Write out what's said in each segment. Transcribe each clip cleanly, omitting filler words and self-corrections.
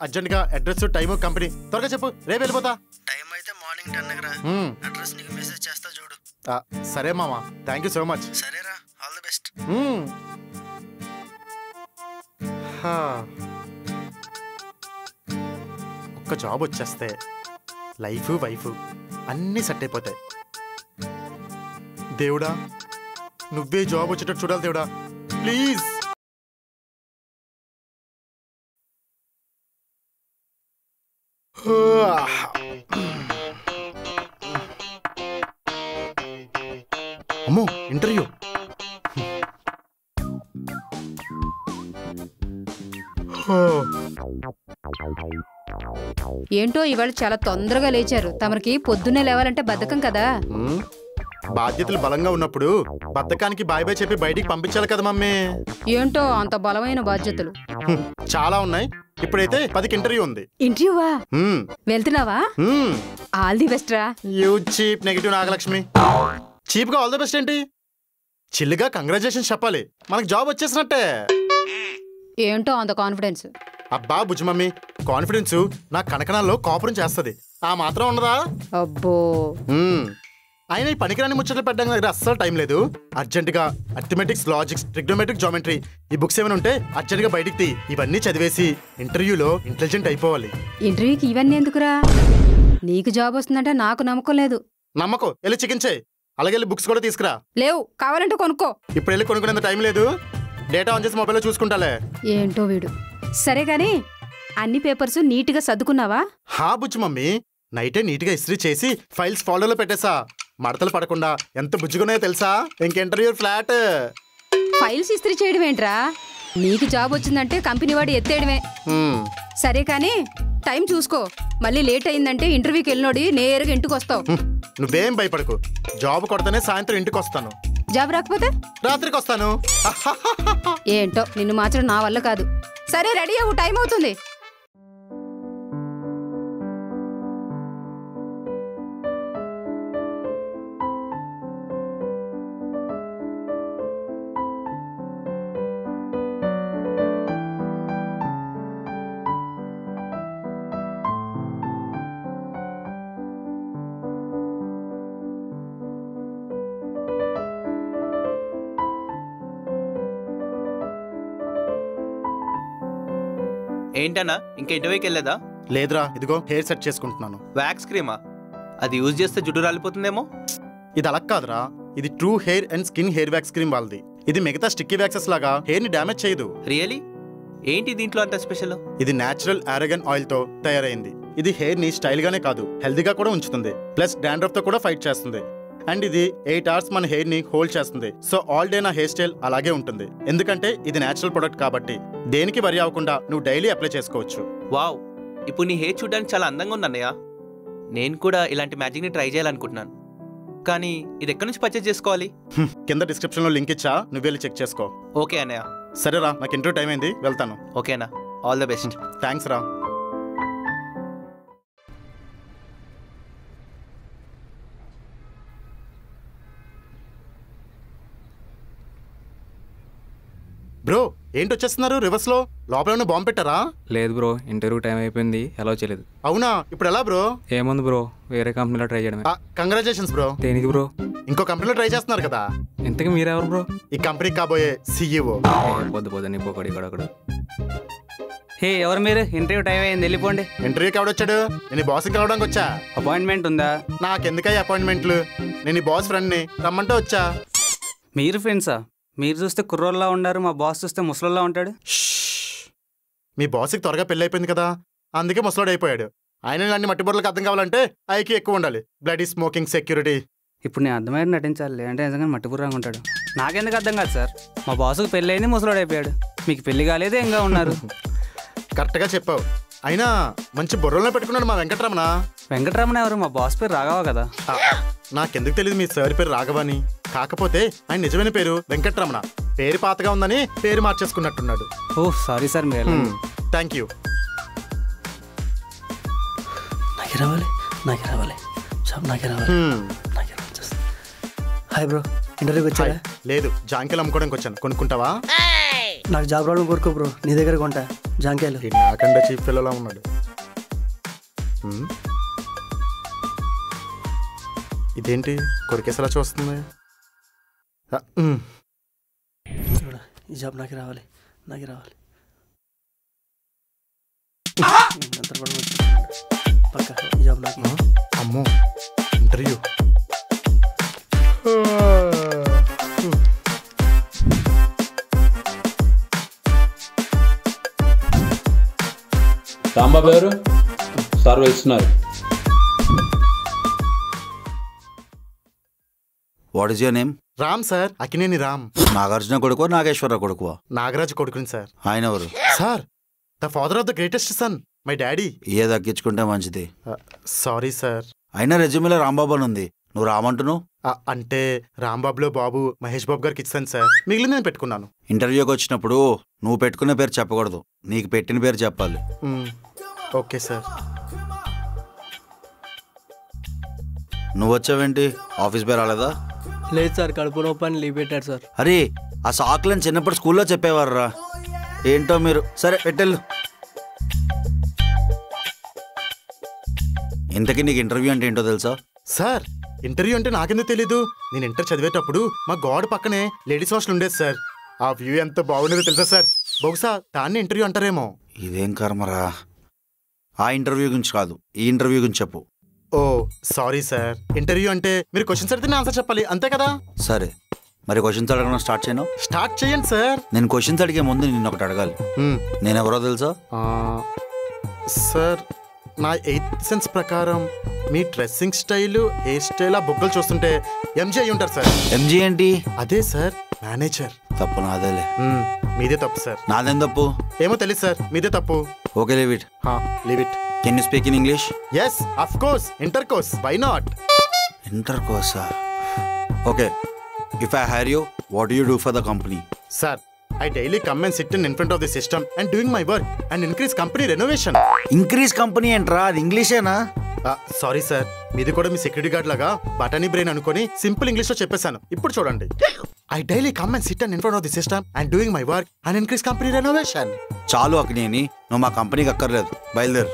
Urgent గా address time company త్వరగా చెప్పు, రేపు వెళ్ళిపోతా. టైం అయితే మార్నింగ్ 10 అడ్రస్ నీకు మెసేజ్ చేస్తా చూడు. సరే మామా, థ్యాంక్ యూ సో మచ్. సరేరా, ఆల్ ది బెస్ట్. ఒక్క జాబ్ వచ్చేస్తే లైఫ్ వైఫ్ అన్నీ సెట్ అయిపోతాయి. దేవుడా, నువ్వే జాబ్ వచ్చేటట్టు చూడాలి దేవుడా, ప్లీజ్. అమ్మో, ఇంటర్వ్యూ. ఏంటో ఇవాళ చాలా తొందరగా లేచారు. తమరికి పొద్దున్నే లేవాలంటే బద్ధకం కదా. బాధ్యతలు బలంగా ఉన్నప్పుడు బద్ధకానికి బాయ్ బాయ్ చెప్పి బయటికి పంపించాలి కదా మమ్మీ. ఏంటో అంత బలమైన బాధ్యతలు చాలా ఉన్నాయి. ఇప్పుడైతే 10కి ఇంటర్వ్యూ ఉంది. ఇంటర్వ్యూవా? వెళ్తున్నావా? ఆల్ ది బెస్ట్ రా. You cheap negative Nagalakshmi. Cheap గా ఆల్ ది బెస్ట్ ఏంటి? చిల్లుగా కంగ్రాచులేషన్స్ చెప్పాలి, మనకు జాబ్ వచ్చేసినట్టే. ఏంటో అంత కాన్ఫిడెన్స్. అబ్బా బుజ్జి మమ్మీ, కాన్ఫిడెన్స్ నా కనకనాల్లో కాపురం చేస్తుంది, ఆ మాత్రం ఉండదా? అబ్బో, ఆయన ఈ పనికిరాని ముచ్చట్లు పెట్టడానికి దగ్గర అస్సలు టైం లేదు. అర్జెంటుగా అర్థమెటిక్స్, లాజిక్స్, ట్రిగ్నోమెట్రిక్, జామెట్రీ ఈ బుక్స్ ఏమైనా ఉంటే అర్జెంటుగా బయటికి తీ. ఇవన్నీ చదివేసి ఇంటర్వ్యూలో ఇంటెలిజెంట్ అయిపోవాలి. ఇంటర్వ్యూకి ఇవన్నీ ఎందుకురా? నీకు జాబ్ వస్తుందంటే నాకు నమ్మకం లేదు. నమ్మకం, వెళ్ళి చికెన్ చేయి. అలాగే బుక్స్ కూడా తీసుకురా. లేవు, కావాలంటే కొనుక్కో. ఇప్పుడు వెళ్ళి కొనుక్కునేంత టైం లేదు. డేటా ఆన్ చేసి మొబైల్లో చూసుకుంటాలే. ఏంటో వీడు. సరే గాని అన్ని పేపర్స్ నీట్గా సర్దుకున్నావా? హా బుజ్జి మమ్మీ, నైటే నీట్గా ఇస్త్రీ చేసి ఫైల్స్ ఫోల్డర్లో పెట్టేసా. మడతలు పడకుండా ఎంత బుజ్జుకున్నాయో తెలుసా? ఇంక ఇంటర్వ్యూ ఫ్లాట్. ఫైల్స్ ఇస్త్రీ చేయడం ఏంట్రా? నీకు జాబ్ వచ్చిందంటే కంపెనీ వాడు ఎత్తేయడమే. సరే కానీ టైం చూసుకో, మళ్ళీ లేట్ అయిందంటే ఇంటర్వ్యూకి వెళ్ళినోడి నేరుగా ఇంటికి వస్తావు. నువ్వేం భయపడకు, జాబ్ కొడతానే సాయంత్రం ఇంటికి వస్తాను. జాబ్ రాకపోతే రాత్రికి వస్తాను. ఏంటో నిన్ను మార్చడం నా వల్ల కాదు. సరే రెడీ అవ్వు, టైం అవుతుంది. ఏంటన్నా, ఇంకా ఇంటర్వ్యూకి వెళ్ళేదా? లేదురా, ఇదిగో హెయిర్ సెట్ చేసుకుంటున్నాను. వ్యాక్స్ క్రీమా? అది యూజ్ చేస్తే జుట్టు రాలిపోతుందేమో. ఇది అలా కాదురా, ఇది true Hair and Skin hair wax cream వాళ్ళది. ఇది మిగతా స్టిక్కీ వ్యాక్సెస్ లాగా హెయిర్ ని డ్యామేజ్ చేయదు. రియలీ? ఏంటి దీంట్లో అంత స్పెషల్? ఇది నేచురల్ ఆరగన్ ఆయిల్ తో తయారైంది. ఇది హెయిర్ ని స్టైల్ గానే కాదు, హెల్దీగా కూడా ఉంచుతుంది. ప్లస్ డాండ్రఫ్ తో కూడా ఫైట్ చేస్తుంది. అండ్ ఇది 8 hours మన హెయిర్ ని హోల్డ్ చేస్తుంది. సో ఆల్ డే నా హెయిర్ స్టైల్ అలాగే ఉంటుంది. ఎందుకంటే ఇది నేచురల్ ప్రొడక్ట్ కాబట్టి దేనికి వరి అవ్వకుండా నువ్వు డైలీ అప్లై చేసుకోవచ్చు. వావ్, ఇప్పుడు నీ హెయిర్ చూడడానికి చాలా అందంగా ఉంది అన్నయ్య. నేను కూడా ఇలాంటి మ్యాజిక్ ని ట్రై చేయాలనుకుంటున్నాను. కానీ ఇది ఎక్కడి నుంచి పర్చేజ్ చేసుకోవాలి? కింద డిస్క్రిప్షన్ లో లింక్ ఇచ్చా, నువ్వు వెళ్ళి చెక్ చేసుకో. ఓకే అన్నయ్య. సరేరా, నాకు ఇంటర్వ్యూ టైం అయింది, వెళ్తాను. ఓకేనా, ఆల్ ద బెస్ట్. థ్యాంక్స్ రా. బ్రో ఏంటి వచ్చేస్తున్నారు రివర్స్ లో? లోపల బాంబు పెట్టారా? లేదు బ్రో, ఇంటర్వ్యూ టైం అయిపోయింది, అలౌ చేయలేదు. అవునా, ఇప్పుడు ఎలా బ్రో? ఏముంది బ్రో, వేరే కంపెనీలో ట్రై చేయడమే. Congratulations bro. దేనికి బ్రో? ఇంకో కంపెనీలో ట్రై చేస్తున్నారు కదా. ఇంతకీ మీరెవరు బ్రో? ఈ కంపెనీకి కాబోయే CEO. పొద్దు నీ పోకడి ఇక్కడ. హే, ఎవరు మీరు? ఇంటర్వ్యూ టైం అయింది, వెళ్ళిపోండి. ఇంటర్వ్యూకి ఎవడొచ్చాడు? నేను బాస్ని కలవడానికి వచ్చా. అపాయింట్మెంట్ ఉందా? నాకెందుకయ్యా అపాయింట్మెంట్లు? నేను ఈ బాస్ ఫ్రెండ్ని, రమ్మంటే వచ్చా. మీరు ఫ్రెండ్సా? మీరు చూస్తే కుర్రోల్లా ఉన్నారు, మా బాస్ చూస్తే ముసలోల్లా ఉంటాడు. మీ బాస్కి త్వరగా పెళ్ళి అయిపోయింది కదా, అందుకే ముసలోడు అయిపోయాడు. ఆయన ఇలాంటి మట్టి బొర్రలకు అర్థం కావాలంటే ఐక్యూ ఎక్కువ ఉండాలి. Bloody smoking security. ఇప్పుడు నేను అర్థమైన నటించాలి అంటే నిజంగా మట్టి బుర్రంగా ఉంటాడు. నాకెందుకు అర్థం కాదు సార్, మా బాసుకు పెళ్ళి అయింది, ముసలోడు అయిపోయాడు. మీకు పెళ్లి కాలేదు, ఎంగా ఉన్నారు. కరెక్ట్గా చెప్పావు. అయినా మంచి బుర్రలో పెట్టుకున్నాడు మా వెంకటరమణ. వెంకటరమణ ఎవరు? మా బాస్ పేరు రాఘవ కదా. నాకెందుకు తెలియదు మీ సార్ పేరు రాఘవని. కాకపోతే ఆయన నిజమైన పేరు వెంకటరమణ. పేరు పాతగా ఉందని పేరు మార్చేసుకున్నట్టున్నాడు. ఓహ్ సారీ సార్, మీరు థ్యాంక్ యూ. హాయ్ బ్రో, ఇంటర్వ్యూకి వచ్చారా? లేదు, జాంకెలు అమ్ముకోవడానికి వచ్చాను. కొనుక్కుంటావా? నాకు జాబ్ రావడం కోరుకో బ్రో, నీ దగ్గర కొంటా జాంకాయలు. ఈ నాకంటే చీఫ్ పిల్లలా ఉన్నాడు. ఇదేంటి కొరికేసలా చూస్తుంది? చూడ, ఈ జాబ్ నాకే రావాలి. పక్క ఈ జాబ్ నాకే. అమ్మో ఇంటర్వ్యూ. రాంబాబు ఎవరు? సార్ వెళ్తున్నారు. What is your name? Ram sir, Akkineni Ram. Nagarjuna కొడుకు నాగేశ్వర కొడుకు? నాగరాజు కొడుకుని సార్. ఆయన ఎవరు? Sir, the father of the greatest son, my daddy. ఏ దక్కించుకుంటే మంచిది. Sorry sir. అయినా రెజ్యూమేలో రాంబాబు అని ఉంది, నువ్వు రామంటున్నావు? అంటే రాంబాబులో బాబు మహేష్ బాబు గారికి ఇచ్చాను సార్, మిగిలిన నేను పెట్టుకున్నాను. ఇంటర్వ్యూకి వచ్చినప్పుడు నువ్వు పెట్టుకున్న పేరు చెప్పకూడదు, నీకు పెట్టిన పేరు చెప్పాలి. Okay sir. నువ్వు వచ్చావేంటి? ఆఫీస్ పేరు రాలేదా? లేదు సార్, కడుపు నొప్పి అని లీవ్ పెట్టారు సార్. అరే, ఆ సాకులని చిన్నప్పుడు స్కూల్లో చెప్పేవారురా. ఏంటో మీరు. సరే పెట్టెళ్ళు. ఇంతకీ నీకు ఇంటర్వ్యూ అంటే ఏంటో తెలుసా? సార్, ఇంటర్వ్యూ అంటే నాకెందుకు తెలీదు. నేను ఇంటర్ చదివేటప్పుడు మా గోడ పక్కనే లేడీస్ హాస్టల్ ఉండేది సార్. ఆ వ్యూ ఎంత బాగుండేదో తెలుసా సార్? బహుశా దాన్ని ఇంటర్వ్యూ అంటారేమో. ఇదేం కర్మరా. ఆ ఇంటర్వ్యూ గురించి కాదు, ఈ ఇంటర్వ్యూ గురించి చెప్పు. ఓ సారీ సార్. ఇంటర్వ్యూ అంటే మీరు క్వశ్చన్స్ అడిగితే ఆన్సర్ చెప్పాలి, అంతే కదా? సరే, మరి క్వశ్చన్స్ అడగడం స్టార్ట్ చేయను. స్టార్ట్ చేయండి సార్. నేను క్వశ్చన్స్ అడిగే ముందు నిన్ను ఒకటి అడగాలి. నేను ఎవరో తెలుసా? సార్, నా 8th సెన్స్ ప్రకారం మీ డ్రెస్సింగ్ స్టైల్, హెయిర్ స్టైల్, ఆ బుగ్గలు చూస్తుంటే ఎంజీ అయి ఉంటారు సార్. ఎంజీ ఏంటి? అదే సార్, మేనేజర్. తప్పు నాదేలే. మీదే తప్పు సార్. నాదేం తప్పు? ఏమో తెలియదు సార్, మీదే తప్పు. Okay, leave it. Leave it. Can you speak in English? Yes, of course. Inter course, why not? Inter కోర్సా? Okay. If I hire you, what do you do for the company? Sir, I daily come and sit in front of the system and doing my work and increase company renovation. Increase company ఏంట్రా? అది ఇంగ్లీషేనా? Sorry sir, మీది కూడా మీ security guard లాగా బటానీ brain అనుకొని simple English లో చెప్పేశాను. ఇప్పుడు చూడండి. I daily come and sit in front of the system and doing my work and increase company renovation. చాలు అక్కినేని, నువ్వు మా కంపెనీకి అక్కర్లేదు, బయలుదేరు.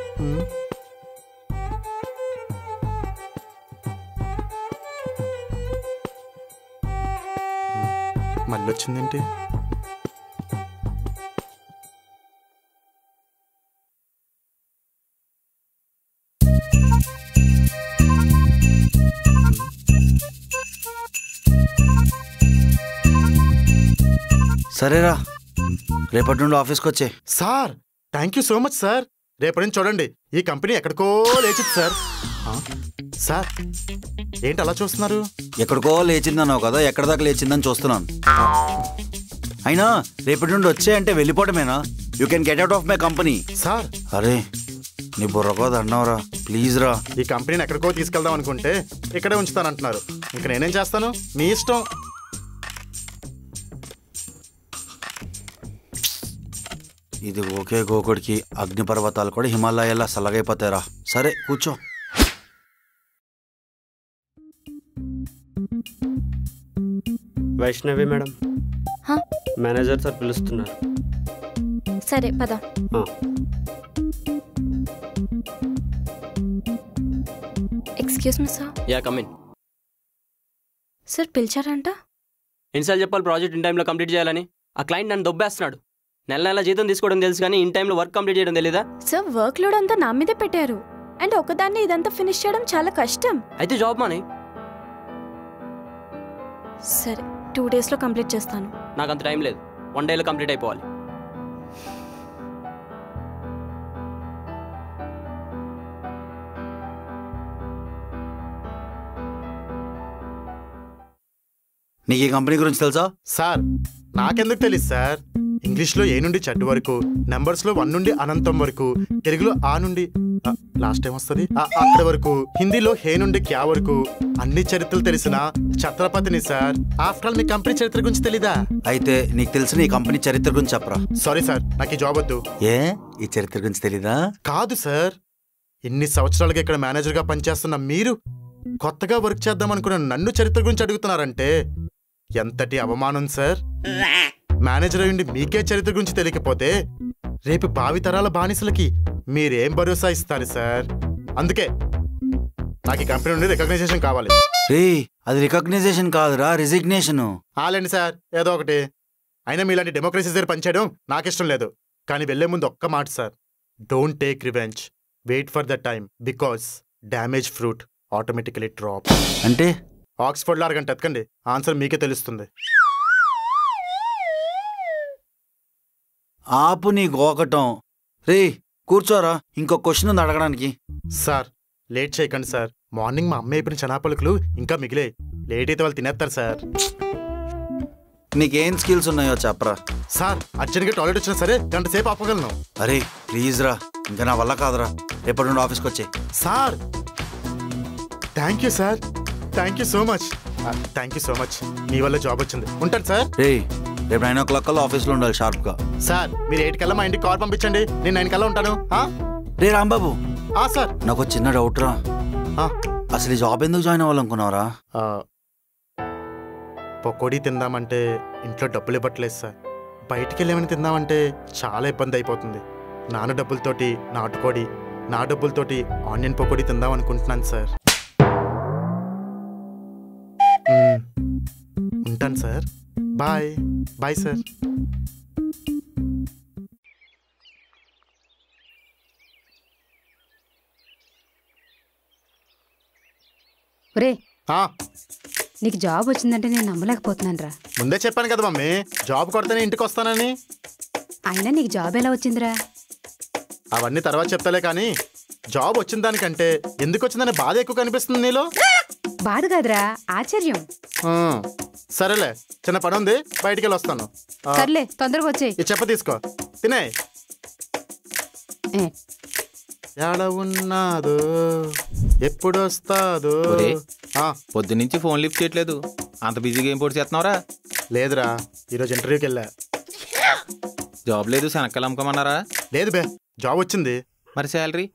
మళ్ళీ వచ్చిందేంటి? సరేరా, రేపటి నుండి ఆఫీస్కి వచ్చే. Sir, thank you so much sir. రేపటి నుంచి చూడండి, ఈ కంపెనీ ఎక్కడికో లేచింది సార్. సార్, ఏంటి అలా చూస్తున్నారు? ఎక్కడికో లేచిందన్నావు కదా, ఎక్కడ దాకా లేచిందని చూస్తున్నాను. అయినా రేపటి నుండి వచ్చే అంటే వెళ్ళిపోవటమేనా? You can get out of my company. Sir, అరే, నీ బుర్రకో అన్నావురా, ప్లీజ్ రా. ఈ కంపెనీని ఎక్కడికో తీసుకెళ్దాం అనుకుంటే ఇక్కడే ఉంచుతానంటున్నారు. ఇంక నేనేం చేస్తాను? మీ ఇష్టం. ఇది ఓకే గోకుడికి, అగ్నిపర్వతాలు కూడా హిమాలయాల్లో సల్లగైపోతాయిరా. సరే కూర్చో. వైష్ణవి మేడం, మేనేజర్ సార్ పిలుస్తున్నారు. సరే పద. Excuse me sir. Yeah, come in. Sir పిలిచారంట? ఎన్నిసార్లు చెప్పాలి ప్రాజెక్ట్ ఇన్ టైంలో కంప్లీట్ చేయాలని? ఆ క్లయింట్ నన్ను దొబ్బేస్తున్నాడు. నెల నెల జీతం తీసుకోవడం తెలుసు కానీ ఇన్ టైంలో వర్క్ కంప్లీట్ చేయడం తెలీదా? సార్, వర్క్ లోడ్ అంతా నా మీదే పెట్టారు. అండ్ ఒకదాన్ని ఇదంతా ఫినిష్ చేయడం చాలా కష్టం. అయితే జాబ్ మానే. సరే, 2 daysలో కంప్లీట్ చేస్తాను. నాకు అంత టైం లేదు, 1 dayలో కంప్లీట్ అయిపోవాలి. నీకు ఈ కంపెనీ గురించి తెలుసా? సార్, నాకెందుకు తెలుసు సార్? ఇంగ్లీష్లో ఏ నుండి చెడ్డు వరకు, నెంబర్స్లో 1 నుండి అనంతం వరకు, తెలుగులో ఆ నుండి లాస్ట్ టైం వస్తుంది అక్కడి వరకు, హిందీలో హే నుండి క్యా వరకు అన్ని చరిత్రలు తెలిసిన ఛత్రపతిని సార్. ఆఫ్టర్ ఆల్ మీ కంపెనీ చరిత్ర గురించి తెలీదా? అయితే నీకు తెలిసిన ఈ కంపెనీ చరిత్ర గురించి చెప్పరా. సారీ సార్, నాకు ఈ జాబ్ వద్దు. ఏ, ఈ చరిత్ర గురించి తెలీదా? కాదు సార్, ఇన్ని సంవత్సరాలుగా ఇక్కడ మేనేజర్గా పనిచేస్తున్న మీరు కొత్తగా వర్క్ చేద్దాం అనుకున్న నన్ను చరిత్ర గురించి అడుగుతున్నారంటే ఎంతటి అవమానం సార్. మేనేజర్ అయ్యుండి మీకే చరిత్ర గురించి తెలియకపోతే రేపు భావితరాల బానిసలకి మీరేం భరోసా ఇస్తారు సార్? అందుకే నాకు ఈ కంపెనీ నుండి రికగ్నైజేషన్ కావాలి. రే అది రికగ్నైజేషన్ కాదురా, రిజిగ్నేషన్. ఆలండి సార్, ఏదో ఒకటి. అయినా మీలాంటి డెమోక్రసీ దగ్గర పనిచేయడం నాకిష్టం లేదు. కానీ వెళ్లే ముందు ఒక్క మాట sir, don't take revenge, wait for the time, because damage fruit automatically drop. అంటే ఆక్స్ఫర్డ్లో అరగంట ఎతకండి, ఆన్సర్ మీకే తెలుస్తుంది. ఆపు నీ గోకటం. రే కూర్చోరా, ఇంకో క్వశ్చన్ ఉంది అడగడానికి. సార్ లేట్ చేయకండి సార్, మార్నింగ్ మా అమ్మ అయిపోయిన చనాపలుకులు ఇంకా మిగిలే, లేట్ అయితే వాళ్ళు తినేస్తారు సార్. నీకేం స్కిల్స్ ఉన్నాయో చెప్పరా. సార్ అర్జెంట్గా టాయిలెట్ వచ్చినా సరే గంట సేపు ఆపగలను. అరే ప్లీజ్ రా, ఇంకా నా వల్ల కాదురా, రేపటి నుండి ఆఫీస్కి వచ్చే. Sir thank you sir, thank you so much, thank you so much. మీ వల్ల జాబ్ వచ్చింది. ఉంటాను సార్. రే రేపు 9 o'clock కల్లా ఆఫీస్లో ఉండాలి షార్ప్గా. సార్ మీరు 8 కల్లా మా ఇంటికి కార్ పంపించండి, నేను 9 కల్లా ఉంటాను. రే రాంబాబు, సార్ నాకు చిన్న డౌట్ రా. అసలు ఈ జాబ్ ఎందుకు జాయిన్ అవ్వాలనుకున్నావురా? పకోడీ తిందామంటే ఇంట్లో డబ్బులు ఇవ్వట్లేదు సార్. బయటికి వెళ్ళేమని తిందామంటే చాలా ఇబ్బంది అయిపోతుంది. నాన్న డబ్బులతోటి నాటుకోడి, నా డబ్బులతోటి ఆనియన్ పకోడీ తిందాం అనుకుంటున్నాను సార్. ఉంటాను సార్, బాయ్ బాయ్ సార్. ఒరే ఆ, నీకు జాబ్ వచ్చిందంటే నేను నమ్మలేకపోతున్నాను రా. ముందే చెప్పాను కదా మమ్మీ, జాబ్ కొడితేనే ఇంటికి వస్తానని. అయినా నీకు జాబ్ ఎలా వచ్చిందిరా? అవన్నీ తర్వాత చెప్తాలే కానీ, జాబ్ వచ్చిన దానికంటే ఎందుకు వచ్చిందనే బాధ ఎక్కువ కనిపిస్తుంది నీలో. బాధ కాదురా, ఆశ్చర్యం. సరేలే, చిన్న పని ఉంది, బయటికి వెళ్ళి వస్తాను. సర్లే తొందరగా వచ్చేయ్. ఈ చెప్ప తీసుకో, తినే. ఎడ ఉన్నాదో ఎప్పుడు వస్తాదో. పొద్దునుంచి ఫోన్ లిఫ్ట్ చేయట్లేదు, అంత బిజీగా ఏం పొడి చేస్తున్నావురా? లేదురా, ఈరోజు ఇంటర్వ్యూకి వెళ్ళా. జాబ్ లేదు, శనక్కలు అమ్ముకోమన్నారా? లేదు బే, జాబ్ వచ్చింది. మరి శాలరీ?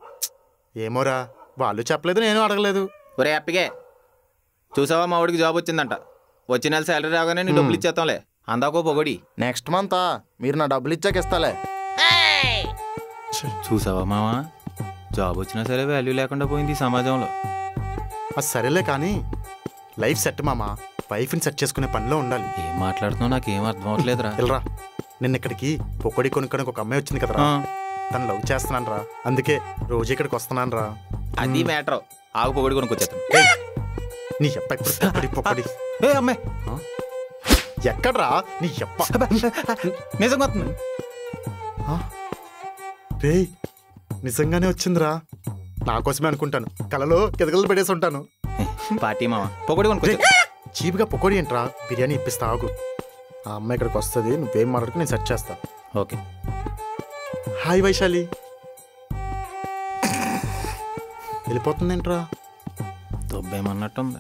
ఏమోరా, వాళ్ళు చెప్పలేదు, నేను అడగలేదు. ఒరే హ్యాపీగా చూసావా, మా వాడికి జాబ్ వచ్చిందంట. వచ్చే నెల శాలరీ రాగానే నీ డబ్బులు ఇచ్చేస్తాంలే, అందాకో పొగడి. నెక్స్ట్ మంత్ మీరు నా డబ్బులు ఇచ్చాక ఇస్తాలే. చూసావా మావా, జాబ్ వచ్చినా సరే వాల్యూ లేకుండా పోయింది ఈ సమాజంలో. సరేలే కానీ లైఫ్ సెట్ మామా, వైఫ్ని సెట్ చేసుకునే పనిలో ఉండాలి. ఏం మాట్లాడుతున్నావు నాకేం అర్థం అవట్లేదురా. వెళ్ళరా, నిన్న ఇక్కడికి పొక్కడి కొనుక్కోడానికి ఒక అమ్మాయి వచ్చింది కదరా, తను లవ్ చేస్తున్నాను రా, అందుకే రోజు ఇక్కడికి వస్తున్నాను రా. అది మ్యాటర్. ఆగు పొగడి కొనుక్కొచ్చేస్తాను. నీ ఎప్ప పొక్కడి పొక్కడి అమ్మాయి ఎక్కడ్రా నీ ఎప్ప? నిజంగా వస్తుంది రే, నిజంగానే వచ్చిందిరా. నా కోసమే అనుకుంటాను, కలలో కిదగలు పెట్టేసి ఉంటాను. పార్టీ మావా, పొగడి కొనుక్కొచ్చే. చీప్గా పొకోడి ఏంట్రా, బిర్యానీ ఇప్పిస్తా ఆగు. ఆ అమ్మాయి ఇక్కడికి వస్తుంది, నువ్వేం మాట్లాడుకు నేను సెట్ చేస్తా. ఓకే. హాయ్ వైశాలి. వెళ్ళిపోతుందేంట్రా? దొబ్బేమన్నట్టుంది.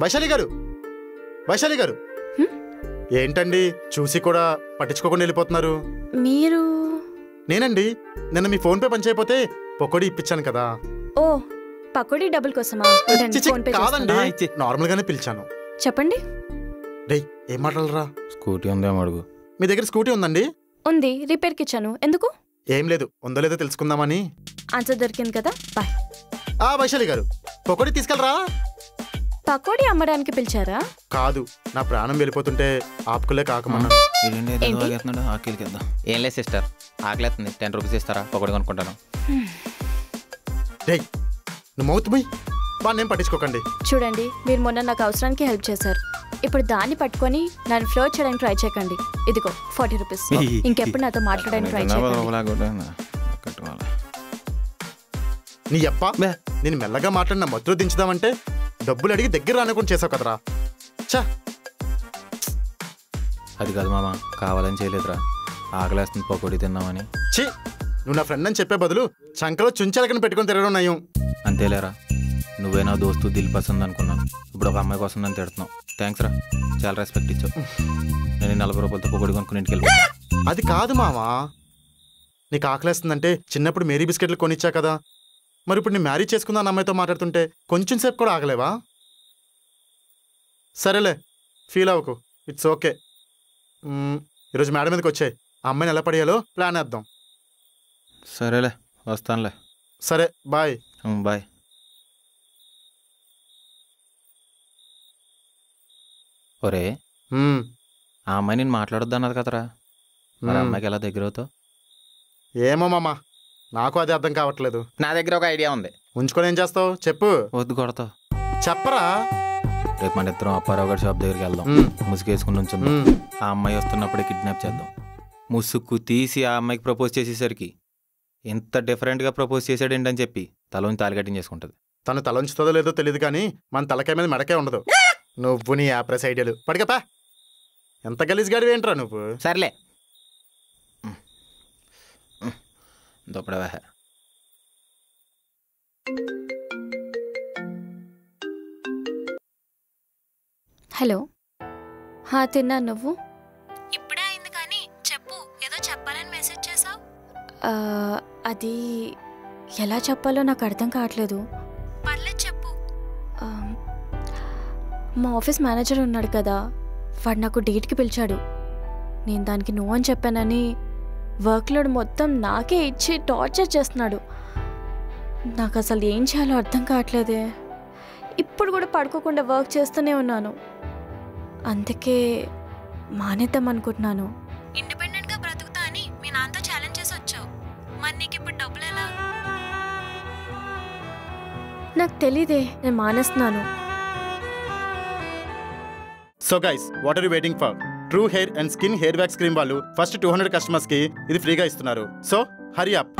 వైశాలి గారు, వైశాలి గారు, ఏంటండి చూసి కూడా పట్టించుకోకుండా వెళ్ళిపోతున్నారు? మీరు? నేనండి, నిన్న మీ ఫోన్ పే పని చేయకపోతే పొకోడి ఇప్పించాను కదా. ఓ, పకోడీ డబుల్ కోసమా? ఫోన్ పే కాదండి, చేస్తాను. నార్మల్ గానే పిలిచాను. చెప్పండి. రే ఏం మాట్లాడరా? స్కూటీ ఉందేమో అడుగు. మీ దగ్గర స్కూటీ ఉందండి? ఉంది, రిపేర్కి ఇచ్చాను. ఎందుకు? ఏం లేదు, ఉందో లేదో తెలుసుకుందామని. ఆన్సర్ దొరికింది కదా, బాయ్. వైశాలి గారు, పొకోడి తీసుకెళ్ళరా? పకోడీ అమ్మడానికి పిలిచారా? కాదు, నా ప్రాణం వెళ్ళిపోతుంటే ఆపుకులే కాకమన్నా. ఏం లేదు సిస్టర్, ఆకలేస్తుంది, 10 రూపీస్ ఇస్తారా, పొగడి కొనుక్కుంటాను. రే నువ్వు మౌత్ పోయి వాడిని ఏం పట్టించుకోకండి. చూడండి, మీరు మొన్న నాకు అవసరానికి హెల్ప్ చేశారు, ఇప్పుడు దాన్ని పట్టుకొని నన్ను ఫ్లోర్ చేయడానికి ట్రై చేయకండి. ఇదిగో 40 రూపీస్. ఇంకెప్పుడు నాతో మాట్లాడడానికి ట్రై చేయకండి. నీ అప్ప, నేను మెల్లగా మాట్లాడిన మధురు దించుదామంటే డబ్బులు అడిగి దగ్గర రానుకొని చేసావు కదరా. చా, అది కాదు మామ, కావాలని చేయలేదురా, ఆకలేస్తుంది పకోడీ తిన్నామని. ఛీ, నువ్వు నా ఫ్రెండ్ అని చెప్పే బదులు చంకలో చుంచాలకని పెట్టుకొని తిరగడం నయం. అంతేలేరా, నువ్వే నా దోస్తు దిల్ పసంద్ అనుకున్నాను, ఇప్పుడు ఒక అమ్మాయి కోసం నన్ను తిడుతున్నావు. థ్యాంక్స్ రా, చాలా రెస్పెక్ట్ ఇచ్చావు. నేను 40 రూపాయలతో పకోడీ కొనుక్కుని ఇంటికి వెళ్ళిపోతాను. అది కాదు మావా, నీకు ఆకలేస్తుందంటే చిన్నప్పుడు మేరీ బిస్కెట్లు కొనిచ్చా కదా, మరి ఇప్పుడు నేను మ్యారేజ్ చేసుకుందాను అమ్మాయితో మాట్లాడుతుంటే కొంచెం సేపు కూడా ఆగలేవా? సరేలే, ఫీల్ అవ్వకు, ఇట్స్ ఓకే. ఈరోజు మేడం మీదకి వచ్చాయి, ఆ అమ్మాయిని ఎలా పడేయాలో ప్లాన్ వేద్దాం. సరేలే, వస్తానులే. సరే బాయ్. బాయ్. ఒరే, ఆ అమ్మాయి నేను మాట్లాడొద్దు అన్నది కదరా, మరి అమ్మాయికి ఎలా దగ్గర అవుతావు? ఏమో మామ, నాకు అది అర్థం కావట్లేదు. నా దగ్గర ఒక ఐడియా ఉంది. ఉంచుకొని ఏం చేస్తావు చెప్పు. వద్దు, కొడతావు. చెప్పరా. రేపు మన ఇద్దరం అప్పారావు గారి షాప్ దగ్గరికి వెళ్దాం, ముసుగేసుకుని ఉంచుందాం. ఆ అమ్మాయి వస్తున్నప్పుడే కిడ్నాప్ చేద్దాం. ముసుగు తీసి ఆ అమ్మాయికి ప్రపోజ్ చేసేసరికి ఎంత డిఫరెంట్గా ప్రపోజ్ చేసాడు ఏంటని చెప్పి తలోంచి తాలిగట్టింగ్ చేసుకుంటుంది. తను తలంచుతుందో లేదో తెలియదు కానీ మన తలకాయ మీద మెడకే ఉండదు. నువ్వు నీ యాప్రెస్ ఐడియాలు పడికపా. ఎంత గలీజ్ గాడివి ఏంట్రా నువ్వు. సర్లే దొప్పడవా. హలో. తిన్నా, నువ్వు? ఇప్పుడే అయింది కానీ చెప్పు, ఏదో చెప్పాలని మెసేజ్ చేసావు. అది ఎలా చెప్పాలో నాకు అర్థం కావట్లేదు. పర్లేదు చెప్పు. మా ఆఫీస్ మేనేజర్ ఉన్నాడు కదా, వాడు నాకు డేట్కి పిలిచాడు. నేను దానికి నో అని చెప్పానని వర్క్ లోడ్ మొత్తం నాకే ఇచ్చి టార్చర్ చేస్తున్నాడు. నాకు అసలు ఏం చేయాలో అర్థం కావట్లేదే. ఇప్పుడు కూడా పడుకోకుండా వర్క్ చేస్తూనే ఉన్నాను. అందుకే మానేద్దాం అనుకుంటున్నాను. ఇండిపెండెంట్గా బ్రతుకుతా అని మీ నాన్నతో ఛాలెంజ్ చేసి వచ్చావు, మరి నీకు ఇప్పుడు డబ్బులు ఎలా? నాకు తెలీదే, నేను మానేస్తున్నాను. So guys, what are you waiting for? True Hair and Skin hair wax cream వాళ్ళు ఫస్ట్ 200 కస్టమర్స్ కి ఇది ఫ్రీగా ఇస్తున్నారు. So hurry up.